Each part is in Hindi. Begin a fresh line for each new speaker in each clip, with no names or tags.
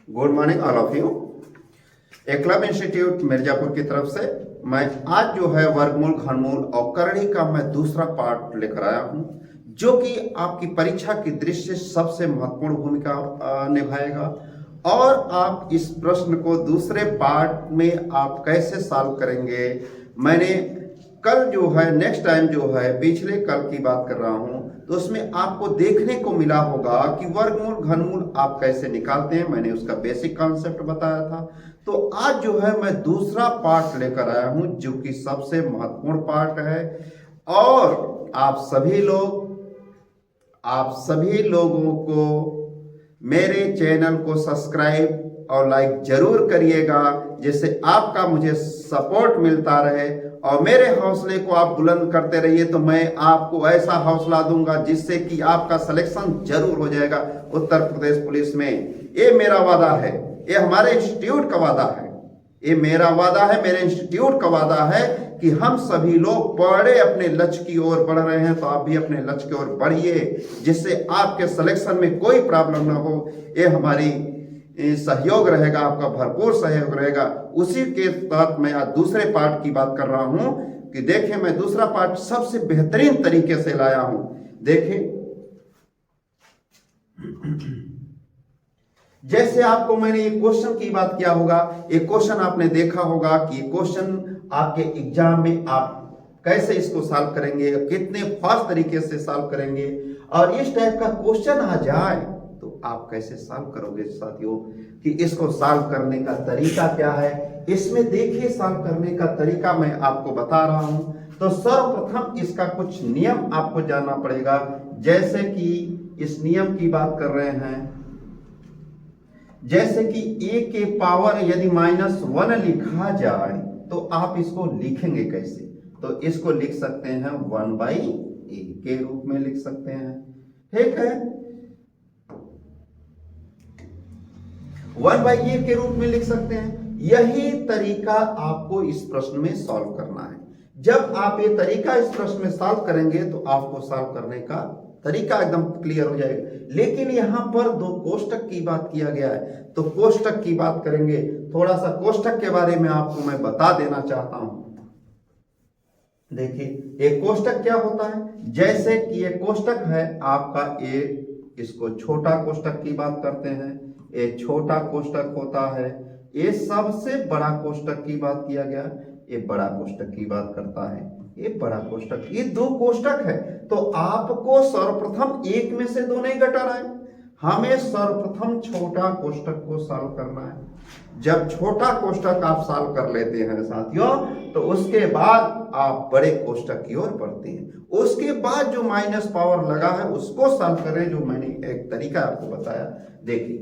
Good morning all of you. Eklavya institute Mirzapur की तरफ से मैं आज जो है वर्गमूल, घनमूल और करणी का मैं दूसरा पार्ट लेकर आया हूं, जो कि आपकी परीक्षा की दृष्टि से सबसे महत्वपूर्ण भूमिका निभाएगा। और आप इस प्रश्न को दूसरे पार्ट में आप कैसे सॉल्व करेंगे, मैंने कल जो है नेक्स्ट टाइम जो है पिछले कल की बात कर रहा हूं, तो उसमें आपको देखने को मिला होगा कि वर्गमूल घनमूल आप कैसे निकालते हैं। मैंने उसका बेसिक कॉन्सेप्ट बताया था। तो आज जो है मैं दूसरा पार्ट लेकर आया हूं, जो कि सबसे महत्वपूर्ण पार्ट है। और आप सभी लोगों को मेरे चैनल को सब्सक्राइब और लाइक जरूर करिएगा, जिससे आपका मुझे सपोर्ट मिलता रहे और मेरे हौसले को आप बुलंद करते रहिए। तो मैं आपको ऐसा हौसला दूंगा जिससे कि आपका सिलेक्शन जरूर हो जाएगा उत्तर प्रदेश पुलिस में। ये मेरा वादा है, ये हमारे इंस्टीट्यूट का वादा है, ये मेरा वादा है, मेरे इंस्टीट्यूट का वादा है कि हम सभी लोग बड़े अपने लक्ष्य की ओर बढ़ रहे हैं। तो आप भी अपने लक्ष्य की ओर बढ़िए, जिससे आपके सिलेक्शन में कोई प्रॉब्लम ना हो। ये हमारी सहयोग रहेगा, आपका भरपूर सहयोग रहेगा। उसी के तहत मैं आज दूसरे पार्ट की बात कर रहा हूं कि देखिए, मैं दूसरा पार्ट सबसे बेहतरीन तरीके से लाया हूं। देखिए, जैसे आपको मैंने ये क्वेश्चन की बात किया होगा, ये क्वेश्चन आपने देखा होगा कि ये क्वेश्चन आपके एग्जाम में आप कैसे इसको सॉल्व करेंगे, कितने फास्ट तरीके से सॉल्व करेंगे। और इस टाइप का क्वेश्चन आ जाए तो आप कैसे सॉल्व करोगे साथियों, कि इसको सॉल्व करने का तरीका क्या है। इसमें देखिए, सॉल्व करने का तरीका मैं आपको बता रहा हूं। तो सर्वप्रथम इसका कुछ नियम आपको जानना पड़ेगा। जैसे कि इस नियम की बात कर रहे हैं, जैसे कि a के पावर यदि -1 लिखा जाए तो आप इसको लिखेंगे कैसे। तो इसको लिख सकते हैं 1/a के रूप में लिख सकते हैं, ठीक है। 1/a के रूप में लिख सकते हैं। यही तरीका आपको इस प्रश्न में सॉल्व करना है। जब आप ये तरीका इस प्रश्न में सॉल्व करेंगे तो आपको सॉल्व करने का तरीका एकदम क्लियर हो जाएगा। लेकिन यहां पर दो कोष्टक की बात किया गया है, तो कोष्टक की बात करेंगे। थोड़ा सा कोष्टक के बारे में आपको मैं बता देना चाहता हूं। देखिए, एक कोष्टक क्या होता है। जैसे कि ये कोष्टक है आपका, एक इसको छोटा कोष्टक की बात करते हैं, ये छोटा कोष्टक होता है। ये सबसे बड़ा कोष्टक की बात किया गया, ये बड़ा कोष्टक की बात करता है, ये बड़ा कोष्टक। ये दो कोष्टक है। तो आपको सर्वप्रथम एक में से दो नहीं घटाना है, हमें सर्वप्रथम छोटा कोष्टक को सॉल्व करना है। जब छोटा कोष्टक आप सॉल्व कर लेते हैं साथियों, तो उसके बाद आप बड़े कोष्टक की ओर बढ़ते हैं। उसके बाद जो माइनस पावर लगा है उसको सॉल्व करें, जो मैंने एक तरीका आपको बताया। देखिए,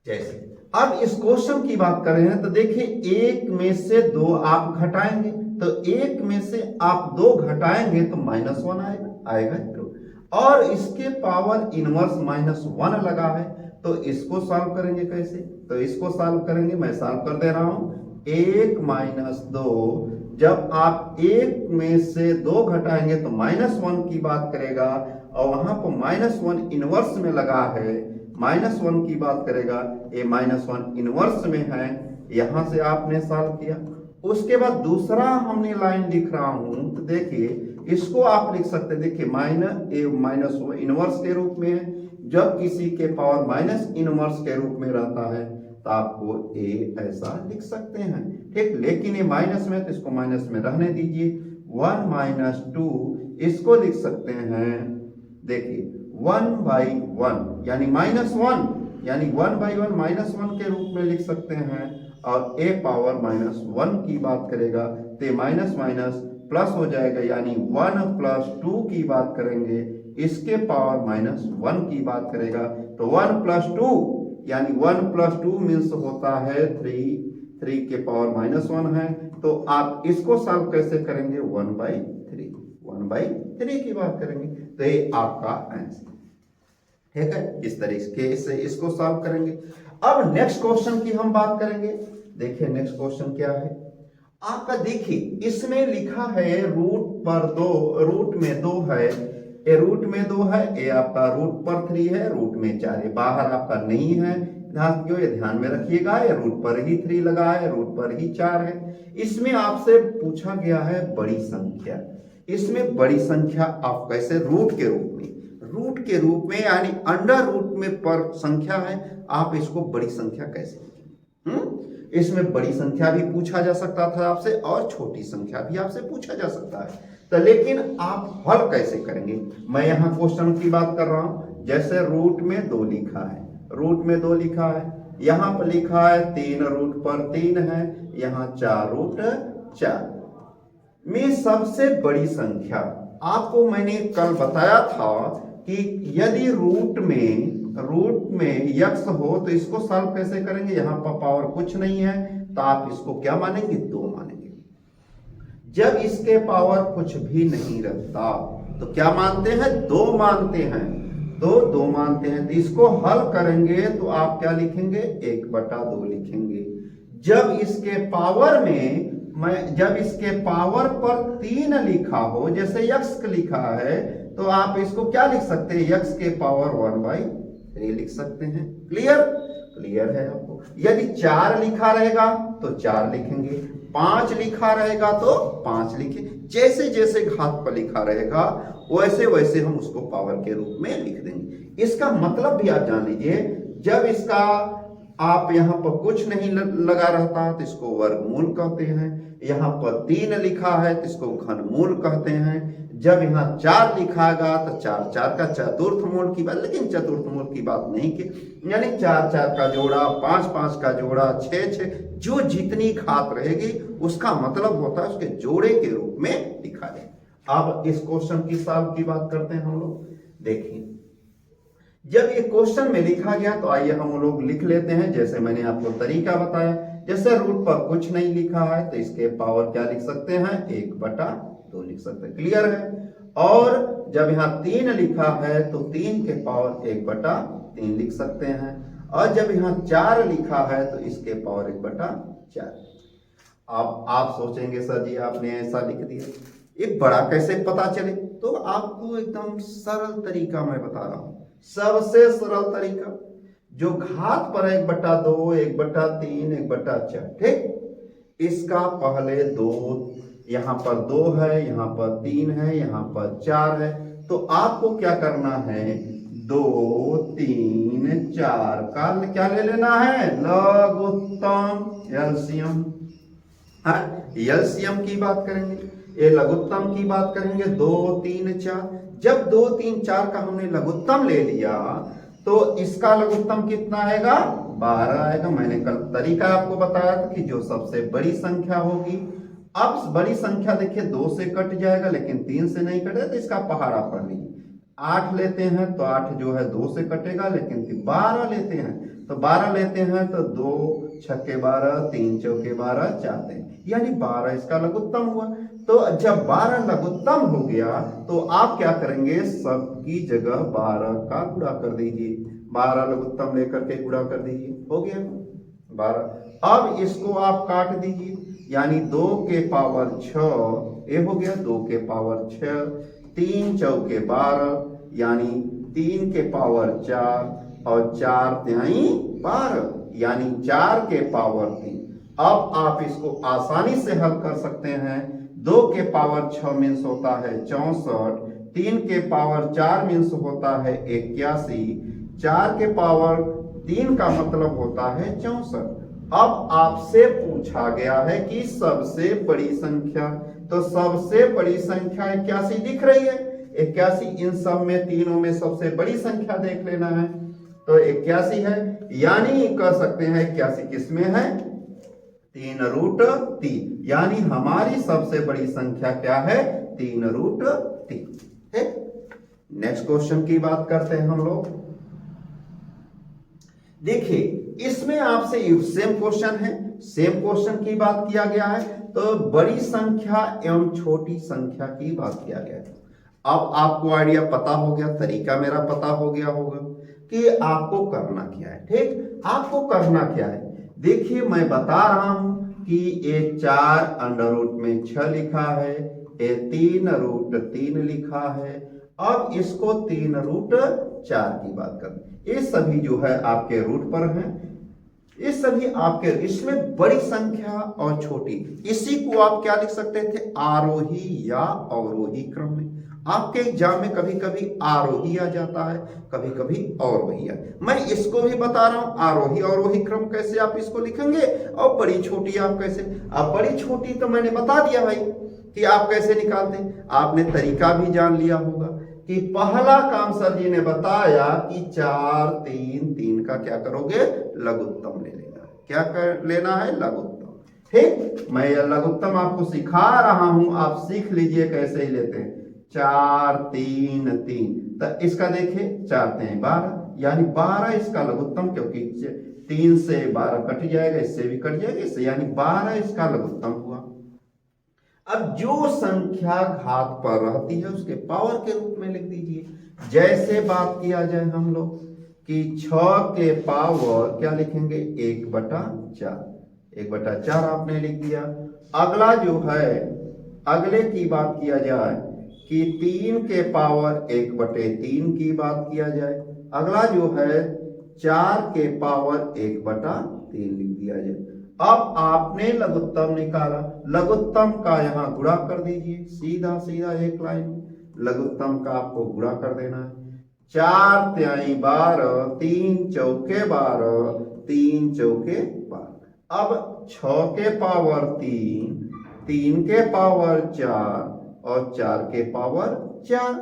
जैसे अब इस क्वेश्चन की बात कर रहे हैं, तो देखिए, एक में से दो आप घटाएंगे, तो एक में से आप दो घटाएंगे तो -1 आएगा और इसके पावर इनवर्स -1 लगा है। तो इसको सॉल्व करेंगे कैसे। तो इसको सॉल्व करेंगे, मैं सॉल्व कर दे रहा हूं। 1 - 2, जब आप एक में से दो घटाएंगे तो -1 की बात करेगा, और वहां पर -1 इनवर्स में लगा है, -1 की बात करेगा। ये -1 इनवर्स में है, यहां से आपने सॉल्व किया। उसके बाद दूसरा हमने लाइन लिख रहा हूं, तो देखिए इसको आप लिख सकते हैं। देखिए, -1 इनवर्स के रूप में है। जब किसी के पावर माइनस इनवर्स के रूप में रहता है तो आपको ए ऐसा लिख सकते हैं, ठीक। लेकिन ये माइनस में, तो इसको माइनस में रहने दीजिए। 1 - 2 इसको लिख सकते हैं। देखिए, 1/1 यानी -1, यानी 1/1 -1 के रूप में लिख सकते हैं। और a पावर -1 की बात करेगा तो माइनस माइनस प्लस हो जाएगा, यानी 1 + 2 की बात करेंगे, इसके पावर -1 की बात करेगा। तो 1 + 2 यानी 1 + 2 मीन्स होता है 3 के पावर -1 है। तो आप इसको सॉल्व कैसे करेंगे, 1/3 की बात करेंगे। तो ये आपका आंसर, ठीक है। इस तरीके से इसको सॉल्व करेंगे। अब नेक्स्ट क्वेश्चन की हम बात करेंगे। देखिए, नेक्स्ट क्वेश्चन क्या है आपका। देखिए, इसमें लिखा है रूट में 2 है, ए रूट में 2 है, ए आपका रूट पर 3 है, रूट में 4 है, बाहर आपका नहीं है, ये ध्यान में रखिएगा, ये रूट पर ही 3 लगा है, रूट पर ही 4 है। इसमें आपसे पूछा गया है बड़ी संख्या। इसमें बड़ी संख्या आप कैसे, रूट के रूप में यानी अंडर रूट में पर संख्या है, आप इसको बड़ी संख्या कैसे लिखेंगे? इसमें बड़ी संख्या भी पूछा जा सकता था आपसे और छोटी संख्या भी आपसे पूछा जा सकता है, तो लेकिन आप हल कैसे करेंगे? मैं यहाँ क्वेश्चन की बात कर रहा हूं। जैसे रूट में 2 लिखा है, रूट में 2 लिखा है, यहाँ पर लिखा है 3 रूट पर 3 है, यहाँ 4 रूट 4 में सबसे बड़ी संख्या। आपको मैंने कल बताया था कि यदि रूट में यक्स हो तो इसको सॉल्व कैसे करेंगे? यहाँ पर पावर कुछ नहीं है तो आप इसको क्या मानेंगे? 2 मानेंगे। जब इसके पावर कुछ भी नहीं रखता तो क्या मानते हैं? 2 मानते हैं। तो 2 मानते हैं तो इसको हल करेंगे तो आप क्या लिखेंगे? 1/2 लिखेंगे। जब इसके पावर पर 3 लिखा हो, जैसे यक्स लिखा है, तो आप इसको क्या लिख सकते हैं? यक्स के पावर 1/3 लिख सकते हैं। क्लियर है आपको? यदि 4 लिखा रहेगा तो 4 लिखेंगे, 5 लिखा रहेगा तो 5 लिखें। जैसे जैसे घात पर लिखा रहेगा वैसे वैसे हम उसको पावर के रूप में लिख देंगे। इसका मतलब भी आप जान लीजिए, जब इसका आप यहाँ पर कुछ नहीं लगा रहता तो इसको वर्गमूल कहते हैं। यहाँ पर 3 लिखा है तो इसको घनमूल कहते हैं। जब यहाँ 4 लिखागा तो 4 का चतुर्थ मूल की बात, लेकिन चतुर्थ मूल की बात नहीं की, यानी 4 का जोड़ा, 5 का जोड़ा, 6 जो जितनी घात रहेगी उसका मतलब होता है उसके जोड़े के रूप में लिखा जाए। अब इस क्वेश्चन की सॉल्व की बात करते हैं हम लोग। देखिए, जब ये क्वेश्चन में लिखा गया तो आइए हम लोग लिख लेते हैं। जैसे मैंने आपको तरीका बताया, जैसे रूट पर कुछ नहीं लिखा है तो इसके पावर क्या लिख सकते हैं? 1/2 लिख सकते हैं। क्लियर है? और जब यहाँ 3 लिखा है तो 3 के पावर 1/3 लिख सकते हैं। और जब यहाँ 4 लिखा है तो इसके पावर 1/4। अब आप सोचेंगे सर जी आपने ऐसा लिख दिया, ये बड़ा कैसे पता चले? तो आपको एकदम सरल तरीका मैं बता रहा हूं, सबसे सरल तरीका, जो घात पर 1/2, 1/3, 1/4, ठीक, इसका पहले 2, यहां पर 2 है, यहां पर 3 है, यहां पर 4 है, तो आपको क्या करना है? 2, 3, 4 का क्या ले लेना है? लघुत्तम, एलसीएम। एलसीएम की बात करेंगे, ये लघुत्तम की बात करेंगे। 2, 3, 4, जब 2, 3, 4 का हमने लघुत्तम ले लिया तो इसका लघुत्तम कितना आएगा? 12 आएगा। मैंने कल तरीका आपको बताया था कि जो सबसे बड़ी संख्या होगी, अब बड़ी संख्या देखिए 2 से कट जाएगा लेकिन 3 से नहीं कटेगा, तो इसका पहाड़ा पढ़ लीजिए। 8 लेते हैं तो 8 जो है 2 से कटेगा, लेकिन 12 लेते हैं तो 12 लेते हैं तो 2 छक्के 12, 3 चौके 12, 4 यानी 12 इसका लघुत्तम हुआ। तो जब 12 लघुत्तम हो गया तो आप क्या करेंगे? सबकी जगह 12 का गुणा कर दीजिए, 12 लघुत्तम लेकर के गुणा कर दीजिए, हो गया 12। अब इसको आप काट दीजिए, यानी 2 के पावर 6, ये हो गया 2 के पावर 6, 3 चौके 12, यानी 3 के पावर 4 और 4 तिहाई 12, यानी 4 के पावर 3। अब आप इसको आसानी से हल कर सकते हैं। 2 के पावर 6 मीन्स होता है 64, 3 के पावर 4 मीन्स होता है 81, 4 के पावर 3 का मतलब होता है 64। अब आपसे पूछा गया है कि सबसे बड़ी संख्या, तो सबसे बड़ी संख्या 81 दिख रही है। 81 इन सब में, तीनों में सबसे बड़ी संख्या देख लेना है, तो 81 है, यानी कह सकते हैं 81 किसमें है? 3√3, यानी हमारी सबसे बड़ी संख्या क्या है? 3√3। नेक्स्ट क्वेश्चन की बात करते हैं हम लोग। देखिए, इसमें आपसे सेम क्वेश्चन है, सेम क्वेश्चन की बात किया गया है, तो बड़ी संख्या एवं छोटी संख्या की बात किया गया है। अब आपको आइडिया पता हो गया, तरीका मेरा पता हो गया होगा कि आपको करना क्या है। ठीक, आपको करना क्या है? देखिए, मैं बता रहा हूं कि ये 4 अंडर रूट में 6 लिखा है, ये 3√3 लिखा है, अब इसको 3√4 की बात करें, ये सभी जो है आपके रूट पर हैं, ये सभी आपके, इसमें बड़ी संख्या और छोटी, इसी को आप क्या लिख सकते थे, आरोही या अवरोही क्रम में। आपके एग्जाम में कभी कभी आरोही आ जाता है, कभी कभी अवरोही है। मैं इसको भी बता रहा हूं, आरोही अवरोही क्रम कैसे आप इसको लिखेंगे, और बड़ी छोटी आप कैसे। अब बड़ी छोटी तो मैंने बता दिया भाई कि आप कैसे निकालते, आपने तरीका भी जान लिया होगा कि पहला काम सर जी ने बताया कि 4 3 3 का क्या करोगे, लघुत्तम ले लेना। क्या कर लेना है, लघुत्तम। ठीक, मैं यह लघुत्तम आपको सिखा रहा हूं, आप सीख लीजिए कैसे ही लेते हैं। 4 3 3, तो इसका देखिए 4 3 12, यानी 12 इसका लघुत्तम, क्योंकि 3 से 12 कट जाएगा, इससे भी कट जाएगा, इससे यानी 12 इसका लघुत्तम हुआ। अब जो संख्या घात पर रहती है उसके पावर के रूप में लिख दीजिए। जैसे बात किया जाए हम लोग कि 6 के पावर क्या लिखेंगे, 1/4, 1/4 आपने लिख दिया। अगला जो है, अगले की बात किया जाए कि 3 के पावर 1/3 की बात किया जाए। अगला जो है 4 के पावर 1/3 लिख दिया जाए। अब आपने लघुत्तम निकाला, लघुत्तम का यहां गुणा कर दीजिए, सीधा सीधा एक लाइन में लघुत्तम का आपको गुणा कर देना है। 4 3 12, 3 चौके 12, 3 चौके 12। अब 6 के पावर 3, 3 के पावर 4 और 4 के पावर 4।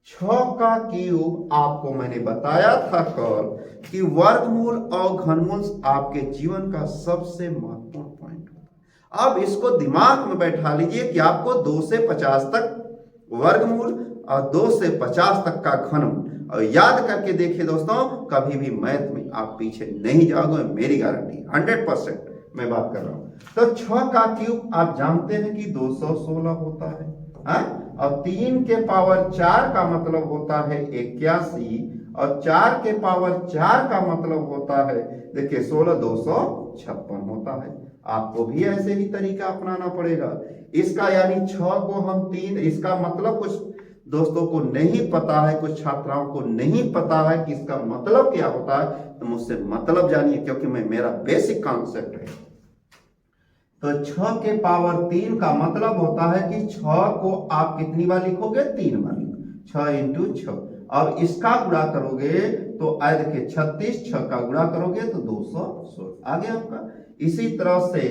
6 का क्यूब आपको मैंने बताया था कल कि वर्गमूल और घनमूल आपके जीवन का सबसे महत्वपूर्ण पॉइंट होता है। अब इसको दिमाग में बैठा लीजिए कि आपको 2 से 50 तक वर्गमूल और 2 से 50 तक का घनमूल, और याद करके देखिए दोस्तों, कभी भी मैथ में आप पीछे नहीं जाओगे, मेरी गारंटी 100% मैं बात कर रहा हूं। तो 6 का क्यूब आप जानते हैं कि 216 होता है, और 3 के पावर 4 का मतलब होता है 81, और 4 के पावर 4 का मतलब होता है, देखिए 16 256 होता है। आपको भी ऐसे ही तरीका अपनाना पड़ेगा इसका, यानी 6 को हम 3, इसका मतलब कुछ दोस्तों को नहीं पता है, कुछ छात्राओं को नहीं पता है कि इसका मतलब क्या होता है, तो मुझसे मतलब जानिए, क्योंकि मेरा बेसिक कॉन्सेप्ट है। तो 6 के पावर 3 का मतलब होता है कि 6 को आप कितनी बार लिखोगे, 3 बार लिखोगे, 6 × 6। अब इसका गुणा करोगे तो आए देखिए 36, 6 का गुणा करोगे तो 216 आ गया आपका। इसी तरह से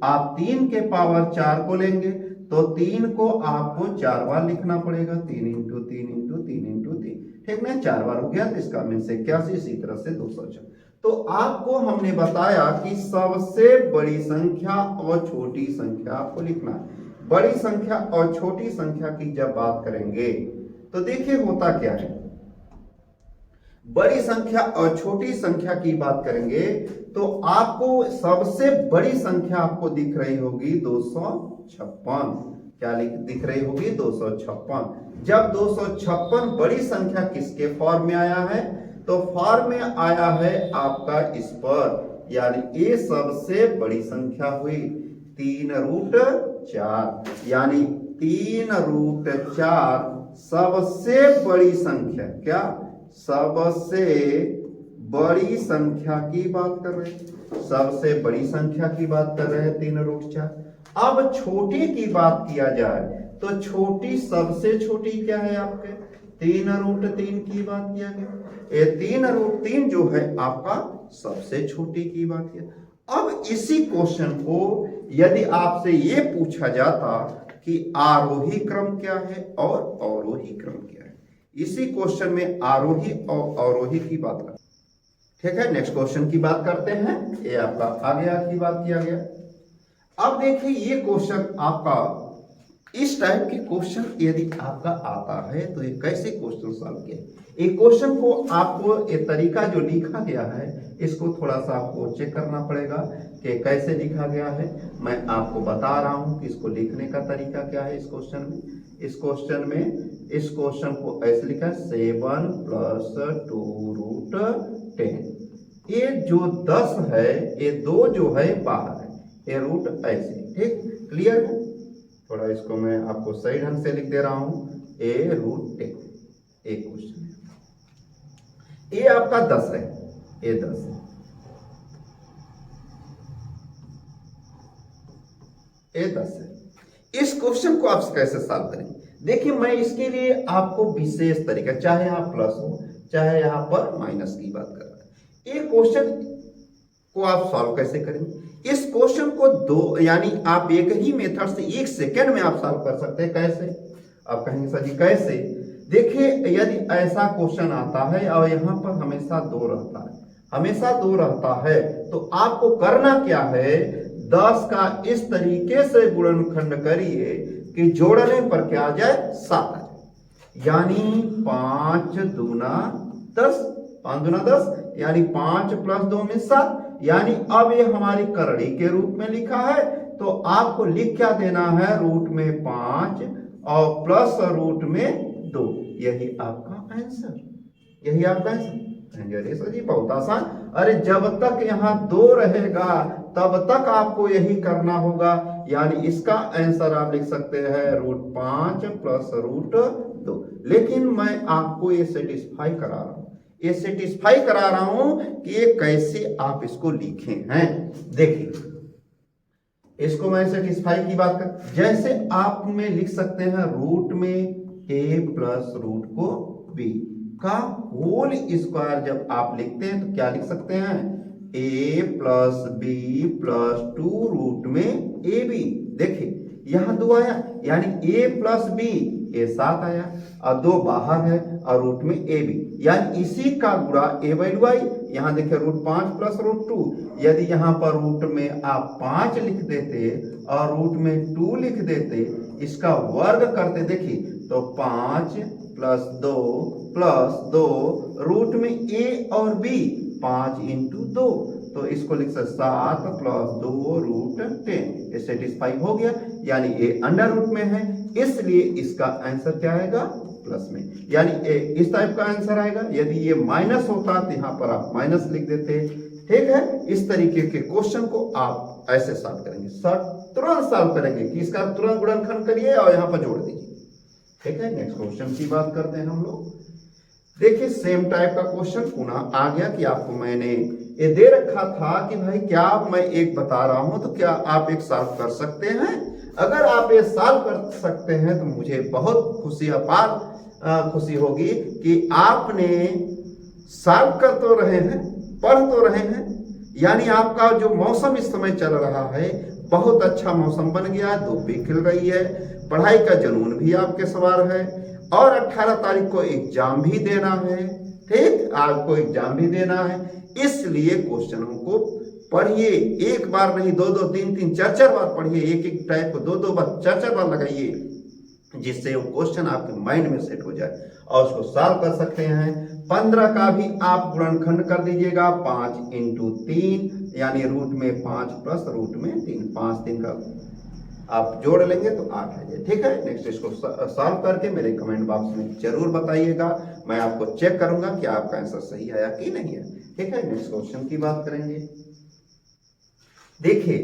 आप 3 के पावर 4 को लेंगे तो 3 को आपको 4 बार लिखना पड़ेगा, 3 × 3 × 3 × 3, ठीक ना, 4 बार हो गया, तो इसका मीन से 81, इसी तरह से 206। तो आपको हमने बताया कि सबसे बड़ी संख्या और छोटी संख्या आपको लिखना है। बड़ी संख्या और छोटी संख्या की जब बात करेंगे तो देखिए होता क्या है, बड़ी संख्या और छोटी संख्या की बात करेंगे तो आपको सबसे बड़ी संख्या आपको दिख रही होगी 256। क्या दिख रही होगी, 256। जब 256 बड़ी संख्या किसके फॉर्म में आया है, तो फॉर्म में आया है आपका इस पर, यानी ये सबसे बड़ी संख्या हुई 3√4, यानी 3√4 सबसे बड़ी संख्या। क्या, सबसे बड़ी संख्या की बात कर रहे हैं, सबसे बड़ी संख्या की बात कर रहे हैं 3√4। अब छोटी की बात किया जाए तो छोटी, सबसे छोटी क्या है आपके, 3√3 की बात किया गया। ये 3√3 जो है आपका सबसे छोटी की बात किया। अब इसी क्वेश्चन को यदि आपसे ये पूछा जाता कि आरोही क्रम क्या है और अवरोही क्रम क्या है, इसी क्वेश्चन में आरोही और अवरोही की बात कर, ठीक है। नेक्स्ट क्वेश्चन की बात करते हैं, ये आपका आ गया की बात किया गया। अब देखिए ये क्वेश्चन आपका, इस टाइप के क्वेश्चन यदि आपका आता है तो ये कैसे क्वेश्चन सॉल्व किया, एक क्वेश्चन को आपको एक तरीका जो लिखा गया है इसको थोड़ा सा आपको चेक करना पड़ेगा कि कैसे लिखा गया है। मैं आपको बता रहा हूं कि इसको लिखने का तरीका क्या है। इस क्वेश्चन में इस क्वेश्चन को ऐसे लिखा है 7 + 2√10। ये जो 10 है, ये 2 जो है बाहर है, ये रूट ऐसे, ठीक, क्लियर है। थोड़ा इसको मैं आपको सही ढंग से लिख दे रहा हूं, a√10, एक क्वेश्चन है। ये आपका 10 है, ये 10 है, ये 10 है। इस क्वेश्चन को आप कैसे सॉल्व करेंगे? देखिए, मैं इसके लिए आपको विशेष तरीका, चाहे यहां प्लस हो चाहे यहां पर माइनस की बात कर रहा है, ये क्वेश्चन को आप सॉल्व कैसे करेंगे? इस क्वेश्चन को दो, यानी आप एक ही मेथड से 1 सेकेंड में आप सॉल्व कर सकते हैं। कैसे? आप कहेंगे सर जी कैसे? देखिए, यदि ऐसा क्वेश्चन आता है और यहां पर हमेशा 2 रहता है, हमेशा 2 रहता है, तो आपको करना क्या है, 10 का इस तरीके से गुणनखंड करिए कि जोड़ने पर क्या आ जाए, 7 आ जाए। यानी 5 दूना 10, 5 दूना 10, यानी 5 + 2 में 7। यानी अब ये हमारी करड़ी के रूप में लिखा है, तो आपको लिख क्या देना है, रूट में 5 और प्लस रूट में 2। यही आपका आंसर, यही आपका आंसर। अरे सर जी बहुत आसान। अरे जब तक यहाँ 2 रहेगा तब तक आपको यही करना होगा। यानी इसका आंसर आप लिख सकते हैं √5 प्लस √2। लेकिन मैं आपको ये सेटिस्फाई करा रहा हूं, ये सेटिस्फाई करा रहा हूं कि ये कैसे आप इसको लिखे हैं। देखिए, इसको मैं सेटिस्फाई की बात कर, जैसे आप में लिख सकते हैं रूट में a प्लस रूट को b का होल स्क्वायर। जब आप लिखते हैं तो क्या लिख सकते हैं, a plus b plus 2 root में ab। देखिए यहां 2 आया, यानी a प्लस b, ये 7 आया और 2 बाहर है और रूट में ab, यानी इसी का गुणा a वैल्यू आई। यहां देखिए √5 प्लस √2, यदि यहां पर रूट में आप 5 लिख देते और रूट में 2 लिख देते, इसका वर्ग करते, देखिए तो 5 + 2 + 2 रूट में a और b, 5 × 2, तो इसको लिख सकते 7 + 2 √10। ये सेटिस्फाई हो गया, यानी ये अंडर रूट में है, इसलिए इसका आंसर क्या आएगा, प्लस में। यानी इस टाइप का आंसर आएगा। यदि ये माइनस होता तो यहां पर आप माइनस लिख देते। ठीक है, इस तरीके के क्वेश्चन को आप ऐसे सॉल्व करेंगे, तुरंत सॉल्व करेंगे कि इसका तुरंत गुणनखंड करिए और यहां पर जोड़ दीजिए। ठीक है, नेक्स्ट क्वेश्चन की बात करते हैं हम लोग। देखिए, सेम टाइप का क्वेश्चन पुनः आ गया कि आपको मैंने ये दे रखा था कि भाई क्या मैं एक बता रहा हूं तो क्या आप एक सॉल्व कर सकते हैं? अगर आप ये सॉल्व कर सकते हैं तो मुझे बहुत खुशी, अपार खुशी होगी कि आपने सॉल्व कर तो रहे हैं, पढ़ तो रहे हैं। यानी आपका जो मौसम इस समय चल रहा है बहुत अच्छा मौसम बन गया, धूप भी खिल रही है, पढ़ाई का जुनून भी आपके सवार है और 18 तारीख को एग्जाम भी देना है। ठीक, आपको एग्जाम भी देना है, इसलिए क्वेश्चनों को पढ़िए। एक बार नहीं, 2-2, 3-3, 4-4 बार पढ़िए। एक टाइप को 2-2 बार, 4-4 बार लगाइए, जिससे वो क्वेश्चन आपके माइंड में सेट हो जाए और उसको सॉल्व कर सकते हैं। 15 का भी आप गुणनखंड कर दीजिएगा, 5 × 3, यानी रूट में 5 प्लस रूट में 3, 5 3 का आप जोड़ लेंगे तो 8 आ जाए। ठीक है, नेक्स्ट इसको सॉल्व करके मेरे कमेंट बॉक्स में जरूर बताइएगा, मैं आपको चेक करूंगा कि आपका आंसर सही आया कि नहीं है। ठीक है, नेक्स्ट क्वेश्चन की बात करेंगे। देखिए,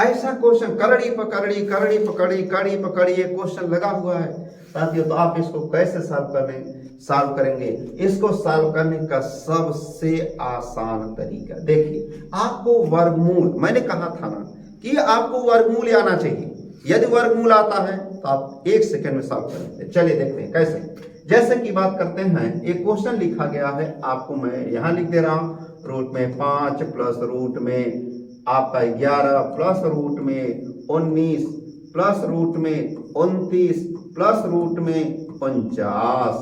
ऐसा क्वेश्चन करड़ी पकड़ी करड़ी पकड़ी कड़ी पकड़ी ये क्वेश्चन लगा हुआ है साथियों, तो आप इसको कैसे सॉल्व करेंगे? इसको सॉल्व करने का सबसे आसान तरीका, देखिए आपको वर्गमूल, मैंने कहा था ना कि आपको वर्गमूल आना चाहिए। यदि वर्गमूल आता है तो आप 1 सेकंड में सॉल्व करेंगे। चलिए देखते हैं कैसे। जैसे कि बात करते हैं, एक क्वेश्चन लिखा गया है, आपको मैं यहां लिख दे रहा हूं, रूट में 5 प्लस रूट में आपका 11 प्लस रूट में 19 प्लस रूट में 29 प्लस रूट में 49,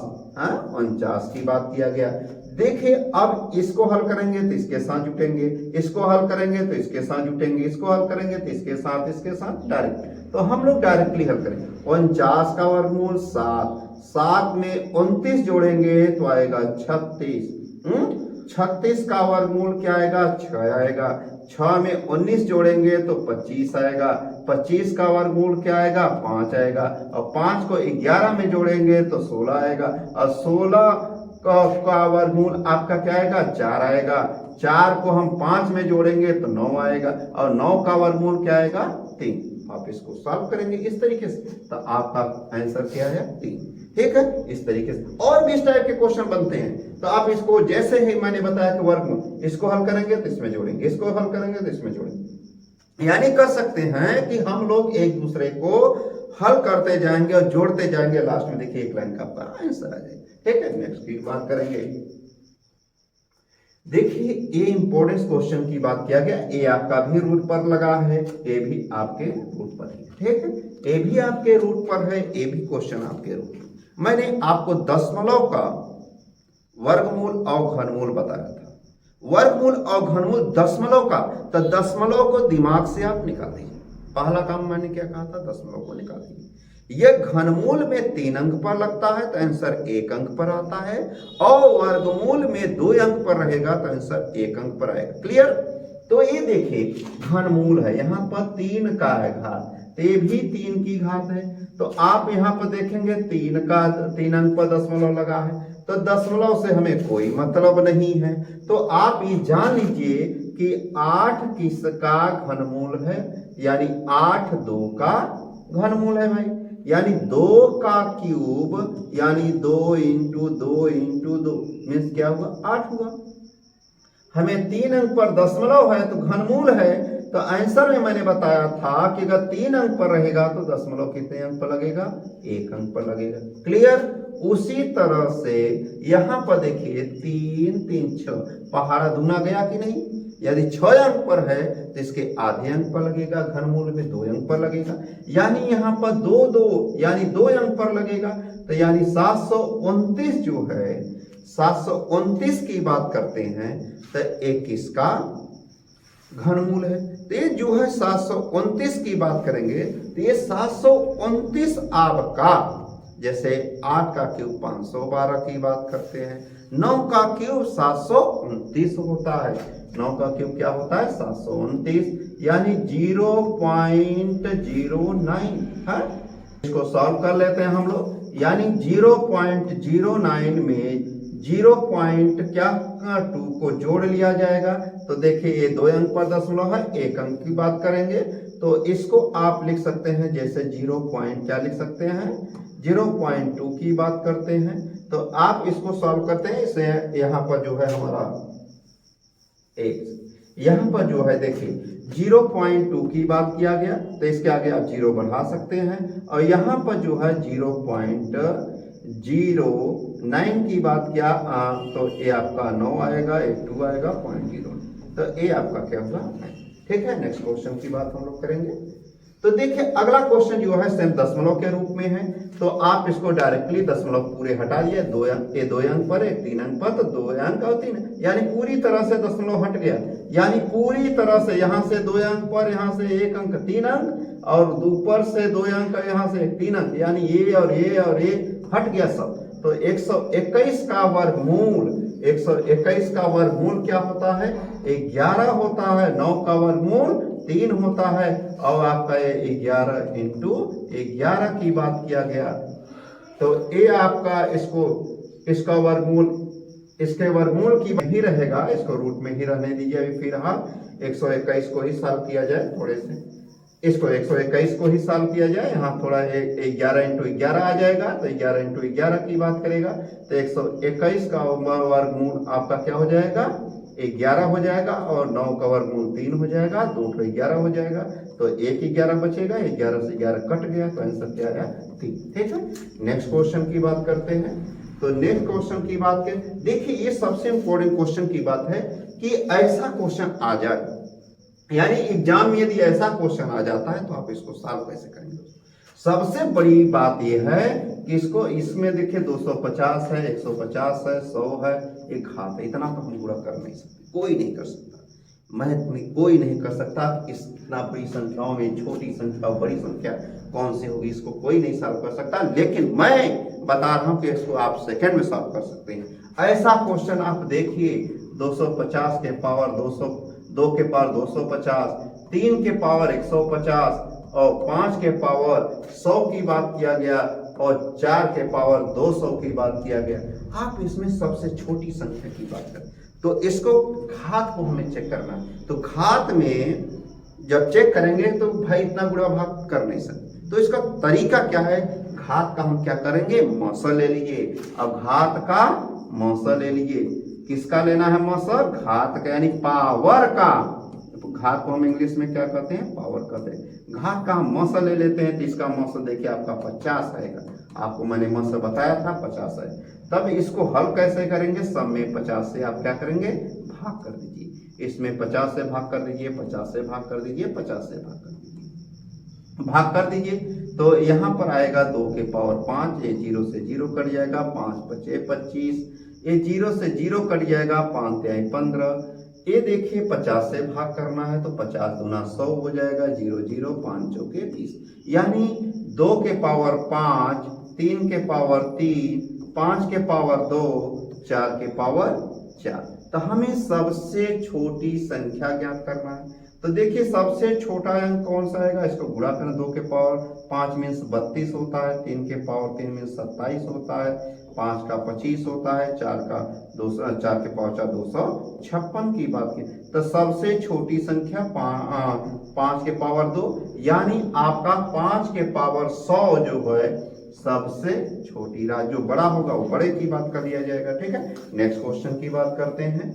49 की बात किया गया। देखिए, अब इसको हल करेंगे तो इसके साथ जुटेंगे, इसको हल करेंगे तो इसके साथ जुटेंगे, इसको हल करेंगे तो इसके साथ डायरेक्ट। तो हम लोग डायरेक्टली हल करेंगे। 49 का वर्गमूल 7, 7 में 29 जोड़ेंगे तो आएगा 36। 36 का वर्गमूल क्या आएगा, 6 आएगा। 6 में 19 जोड़ेंगे तो 25 आएगा। 25 का वर्गमूल क्या आएगा, 5 आएगा। और 5 को 11 में जोड़ेंगे तो 16 आएगा। और 16 का वर्गमूल आपका क्या आएगा, 4 आएगा। 4 को हम 5 में जोड़ेंगे तो 9 आएगा। और 9 का वर्गमूल क्या आएगा, 3। आप इसको सॉल्व करेंगे इस तरीके से तो आपका आंसर क्या है, 3। ठीक है, इस तरीके से और भी इस टाइप के क्वेश्चन बनते हैं। तो आप इसको जैसे ही मैंने बताया कि वर्गमूल, इसको हल करेंगे तो इसमें जोड़ेंगे, इसको हल करेंगे तो इसमें जोड़ेंगे, यानी कर सकते हैं कि हम लोग एक दूसरे को हल करते जाएंगे और जोड़ते जाएंगे, लास्ट में देखिए एक लाइन का आपका आंसर आ जाएगा। ठीक है, नेक्स्ट की बात करेंगे। देखिए ए इंपॉर्टेंट क्वेश्चन की बात किया गया, ए आपका भी रूट पर लगा है, ए भी आपके रूट पर है। ठीक है, ए भी आपके रूट पर है, ए भी क्वेश्चन आपके रूट पर। मैंने आपको दशमलव का वर्गमूल और घनमूल बताया था। वर्गमूल और घनमूल दशमलव का, तो दशमलव को दिमाग से आप निकाल दीजिए। पहला काम मैंने क्या कहा था, दशमलव को निकाल दीजिए। यह घनमूल में 3 अंक पर लगता है तो आंसर 1 अंक पर आता है, और वर्गमूल में 2 अंक पर रहेगा तो आंसर 1 अंक पर आएगा। क्लियर? तो ये देखिए घनमूल है, यहाँ पर 3 का है घात, तो ये भी 3 की घात है। तो आप यहाँ पर देखेंगे 3 अंक पर दशमलव लगा है, तो दशमलव से हमें कोई मतलब नहीं है। तो आप ये जान लीजिए कि 8 किसका घनमूल है, यानी 8 2 का घनमूल है भाई, यानी 2 का क्यूब, यानी 2 इंटू 2 इंटू 2 मीन्स क्या हुआ, 8 हुआ। हमें 3 अंक पर दशमलव है तो घनमूल है, तो आंसर में मैंने बताया था कि अगर 3 अंक पर रहेगा तो दशमलव कितने अंक पर लगेगा, 1 अंक पर लगेगा। क्लियर? उसी तरह से यहां पर देखिए 3 3 6 पहाड़ा दूना गया कि नहीं, यदि 6 अंक पर है तो इसके आधे अंक पर लगेगा, घनमूल में 2 अंक पर लगेगा, यानी यहाँ पर 2 2 यानी 2 अंक पर लगेगा। तो यानी 729 जो है, 729 की बात करते हैं तो 21 का घनमूल है। तो ये जो है 729 की बात करेंगे तो ये 729 आपका, जैसे 8 का क्यूब 512 की बात करते हैं, 9 का क्यूब 729 होता है, 9 का क्यूब क्या होता है 729, यानी 0.09 है। इसको सॉल्व कर लेते हैं हम लोग, यानी 0.09 में 0.2 को जोड़ लिया जाएगा। तो देखिए ये 2 अंक पर दशमलव है, 1 अंक की बात करेंगे तो इसको आप लिख सकते हैं जैसे 0. क्या लिख सकते हैं, 0.2 की बात करते हैं। तो आप इसको सॉल्व करते हैं, इसे यहाँ पर जो है हमारा यहाँ पर जो है देखिए 0.2 की बात किया गया, तो इसके आगे आप 0 बढ़ा सकते हैं, और यहाँ पर जो है 0.09 की बात किया तो ये आपका 9 आएगा, एक 2 आएगा 0.09, तो ये आपका क्या होगा। ठीक है, नेक्स्ट क्वेश्चन की बात हम लोग करेंगे। तो देखिए अगला क्वेश्चन जो है सेम दशमलव के रूप में है, तो आप इसको डायरेक्टली दशमलव पूरे हटा दिए, 2 अंक, ये 2 अंक पर है, 3 अंक पर, तो 2 अंक और 3, यानी पूरी तरह से दशमलव हट गया, यानी पूरी तरह से यहाँ से 2 अंक पर, यहाँ से 1 अंक 3 अंक, और ऊपर से 2 अंक यहाँ से 3 अंक, यानी ये और ये और ये हट गया सब। तो 121 का वर्गमूल, 121 का वर्गमूल क्या होता है, 11 होता है, 9 का वर्गमूल 3 होता है, और आपका ये 11 इंटू 11 की बात किया गया। तो ये आपका इसका वर्गमूल, इसके वर्गमूल की ही रहेगा, इसको रूट में ही रहने दीजिए अभी फिलहाल। 121 को ही सॉल्व किया जाए, थोड़े से इसको 121 को ही सॉल्व किया जाए, यहाँ थोड़ा 11 इंटू 11 आ जाएगा, तो 11 इंटू 11 की बात करेगा तो 121 का वर्गमूल आपका क्या हो जाएगा, 11 हो जाएगा, और 9 का वर्गमूल 3 हो जाएगा, 2 तो 11 हो जाएगा, तो 1 11 बचेगा, 11 से 11 कट गया, तो आंसर क्या आया 3। ठीक है, नेक्स्ट क्वेश्चन की बात करते हैं। तो नेक्स्ट क्वेश्चन की बात करें, देखिए ये सबसे इंपॉर्टेंट क्वेश्चन की बात है कि ऐसा क्वेश्चन आ जाए, यानी एग्जाम में यदि ऐसा क्वेश्चन आ जाता है तो आप इसको सॉल्व कैसे करेंगे। सबसे बड़ी बात यह है कि इसमें देखिए 250 है, 150 है, 100 है, एक घात है, इतना तो हम पूरा कर नहीं सकते, कोई नहीं कर सकता, कोई नहीं कर सकता। इतना बड़ी संख्याओं में छोटी संख्या बड़ी संख्या कौन सी होगी, इसको कोई नहीं सॉल्व कर सकता, लेकिन मैं बता रहा हूं कि इसको आप सेकंड में सॉल्व कर सकते हैं। ऐसा क्वेश्चन आप देखिए, 250 के पावर 2 के पावर 250, 3 के पावर 150, और 5 के पावर 100 की बात किया गया, और 4 के पावर 200 की बात किया गया। आप इसमें सबसे छोटी संख्या की बात करें तो इसको घात को हमें चेक करना है। तो घात में जब चेक करेंगे तो भाई इतना गुणा भाग कर नहीं सकते, तो इसका तरीका क्या है, घात का हम क्या करेंगे, मौसा ले लिए। अब घात का मौसा ले लिए, किसका लेना है मौसा, घात का यानी पावर का। घात को हम इंग्लिश में क्या कहते हैं, पावर कहते हैं। घात का हम मौसा ले लेते हैं, तो इसका मौसा देखिए आपका 50 आएगा। आपको मैंने मौसा बताया था 50 है। तब इसको हल कैसे करेंगे, सब में 50 से आप क्या करेंगे, भाग कर दीजिए। इसमें 50 से भाग कर दीजिए, 50 से भाग कर दीजिए, 50 से भाग कर दीजिए, भाग कर दीजिए। तो यहाँ पर आएगा 2 के पावर 5, ये 0 से 0 कट जाएगा, 5 बचे 25, ये 0 से 0 कट जाएगा, 5 तिहाई 15। ये देखिए 50 से भाग करना है तो 50 दूना 100 हो जाएगा, 0 0 5 चौके 30, यानी 2 के पावर 5, 3 के पावर 3, 5 के पावर 2, 4 के पावर 4। तो हमें सबसे छोटी संख्या ज्ञात करना है। तो देखिए सबसे छोटा अंक कौन सा आएगा, इसको गुणा करें। 2 के पावर 5 मीन्स 32 होता है, 3 के पावर 3 मीन्स 27 होता है, 5 का 25 होता है, 4 के पावर 4 256 की बात की। तो सबसे छोटी संख्या 5 के पावर 2, यानी आपका 5 के पावर 100 जो है सबसे छोटी राशि, जो बड़ा होगा वो बड़े की बात कर दिया जाएगा। ठीक है, नेक्स्ट क्वेश्चन की बात करते हैं।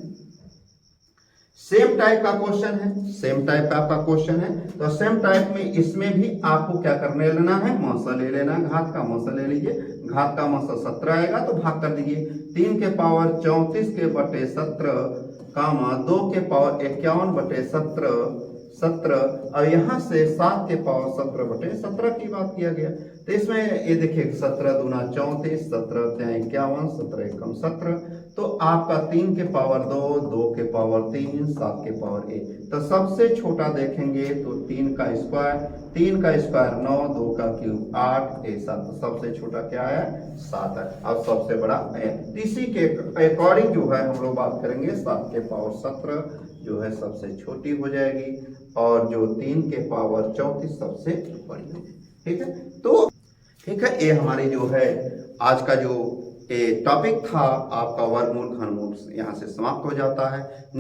सेम टाइप का क्वेश्चन है, सेम टाइप का आपका क्वेश्चन है। तो सेम टाइप में इसमें भी आपको क्या करने लेना है, मौसा ले लेना है। घात का मौसा ले लीजिए, घात का मौसा 17 आएगा तो भाग कर दीजिए। 3 के पावर 34 के बटे 17, 2 के पावर 51 बटे 17, और यहाँ से 7 के पावर 17 बटे 17 की बात किया गया। तो इसमें ये देखिए 17 दूना 34, 17 तिहाई 51, 17 एकम 17। तो आपका 3 के पावर 2, 2 के पावर 3, 7 के पावर 1। तो सबसे छोटा देखेंगे तो 3 का स्क्वायर 9, 2 का क्यूब 8, 7। तो सबसे छोटा क्या है, 7 है। अब सबसे बड़ा है, इसी के अकॉर्डिंग जो है हम लोग बात करेंगे 7 के पावर 17 जो है सबसे छोटी हो जाएगी, और जो 3 के पावर 34 सबसे बड़ी है। ठीक है, तो ठीक है, ये हमारी जो है आज का जो टॉपिक था आपका वर्गमूल घनमूल यहाँ से समाप्त हो जाता है।